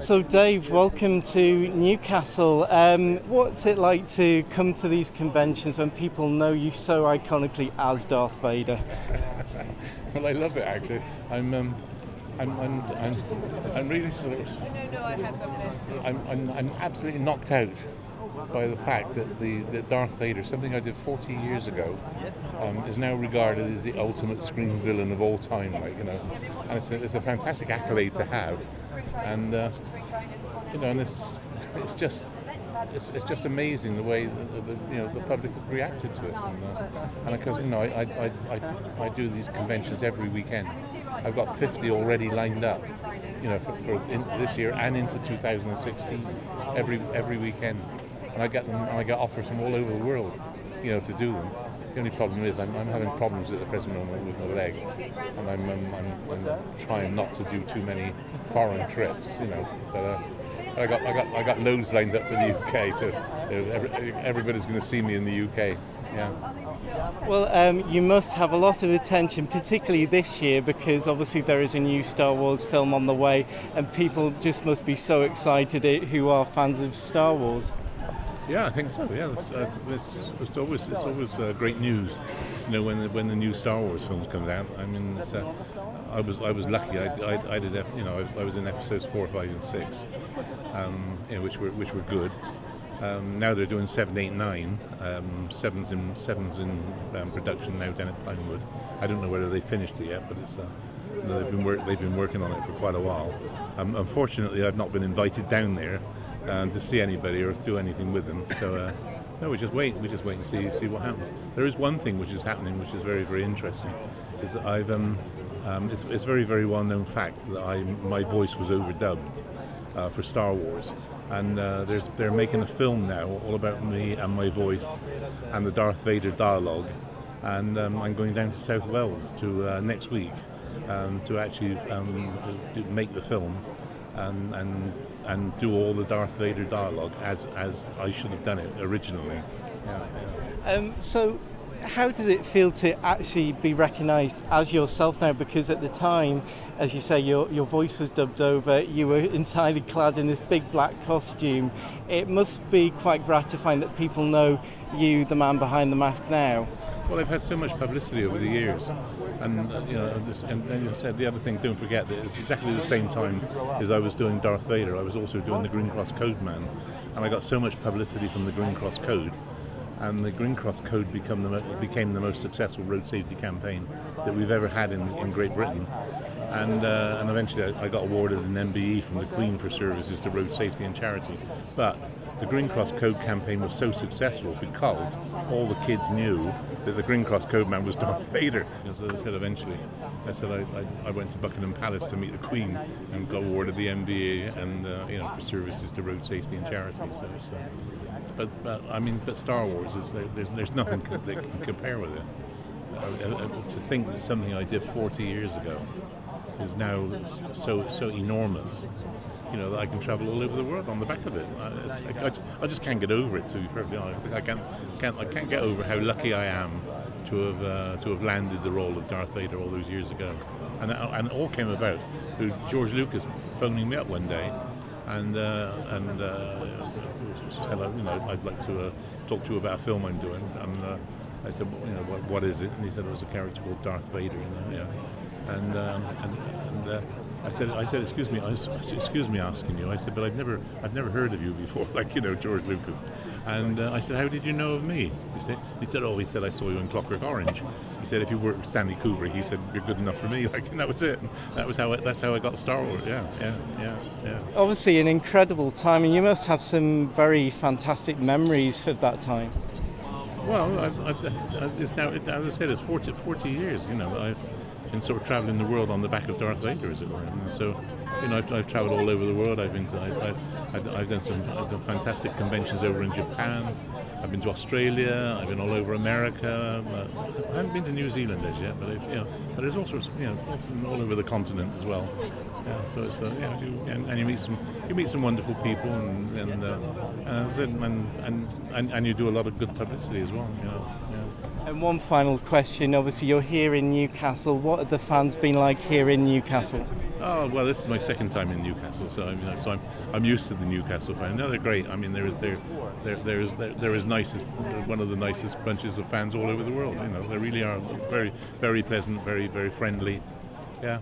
So Dave, welcome to Newcastle. What's it like to come to these conventions when people know you so iconically as Darth Vader? Well, I love it actually. I'm really sort of. I'm absolutely knocked out by the fact that Darth Vader, something I did 40 years ago, is now regarded as the ultimate screen villain of all time. And it's a fantastic accolade to have, and and it's just amazing the way the public has reacted to it, and because I do these conventions every weekend. I've got 50 already lined up, for this year and into 2016, every weekend, and I get offers from all over the world, to do them. The only problem is I'm having problems at the present moment with my leg, and I'm trying not to do too many foreign trips, but I got loads lined up for the UK, so everybody's going to see me in the UK. Yeah. Well, you must have a lot of attention, particularly this year, because obviously there is a new Star Wars film on the way, and people just must be so excited who are fans of Star Wars. Yeah, I think so. Yeah, it's always great news, when the new Star Wars film comes out. I mean, I was lucky. I did, I was in episodes 4, 5, and 6, which were good. Now they're doing 7, 8, 9. Seven's in production now down at Pinewood. I don't know whether they finished it yet, but it's they've been working on it for quite a while. Unfortunately, I've not been invited down there to see anybody or do anything with them. So no, we just wait and see what happens. There is one thing which is happening, which is very, very interesting. Is that I've it's very, very well known fact that my voice was overdubbed for Star Wars, and they're making a film now all about me and my voice and the Darth Vader dialogue, and I'm going down to South Wales to next week to actually make the film and do all the Darth Vader dialogue as I should have done it originally. Yeah. So how does it feel to actually be recognised as yourself now? Because at the time, as you say, your voice was dubbed over, you were entirely clad in this big black costume. It must be quite gratifying that people know you, the man behind the mask, now. Well, I've had so much publicity over the years, and and you said the other thing. Don't forget that it's exactly the same time as I was doing Darth Vader. I was also doing the Green Cross Code Man, and I got so much publicity from the Green Cross Code, and the Green Cross Code became the most successful road safety campaign that we've ever had in Great Britain, and eventually I got awarded an MBE from the Queen for services to road safety and charity, but. The Green Cross Code campaign was so successful because all the kids knew that the Green Cross Code Man was Darth Vader. As I said, eventually, I went to Buckingham Palace to meet the Queen and got awarded the MBA and for services to road safety and charity. But Star Wars there's nothing that can compare with it. To think that something I did 40 years ago is now so enormous. That I can travel all over the world on the back of it. I just can't get over it. To be perfectly honest, I can't get over how lucky I am to have landed the role of Darth Vader all those years ago, and it all came about through George Lucas phoning me up one day, and said, I'd like to talk to you about a film I'm doing, and I said, what is it? And he said it was a character called Darth Vader, and I said, excuse me asking you. I said, but I've never heard of you before, like George Lucas. And I said, how did you know of me? He said, I saw you in Clockwork Orange. He said, if you worked with Stanley Kubrick, he said, you're good enough for me. And that was it. And that's how I got Star Wars. Yeah. Obviously, an incredible time, and you must have some very fantastic memories of that time. Well, it's now, as I said, it's 40 years. I've been sort of traveling the world on the back of Darth Vader, as it were. And so, I've traveled all over the world. I've done fantastic conventions over in Japan. I've been to Australia. I've been all over America. I haven't been to New Zealand as yet, but there's all sorts, all over the continent as well. Yeah, so it's and you meet some wonderful people, and you do a lot of good publicity as well. And one final question. Obviously, you're here in Newcastle. What have the fans been like here in Newcastle? Oh well, this is my second time in Newcastle, so I'm used to the Newcastle fan. No, they're great. I mean, there is nicest, one of the nicest bunches of fans all over the world. You know, they really are very, very pleasant, very, very friendly. Yeah.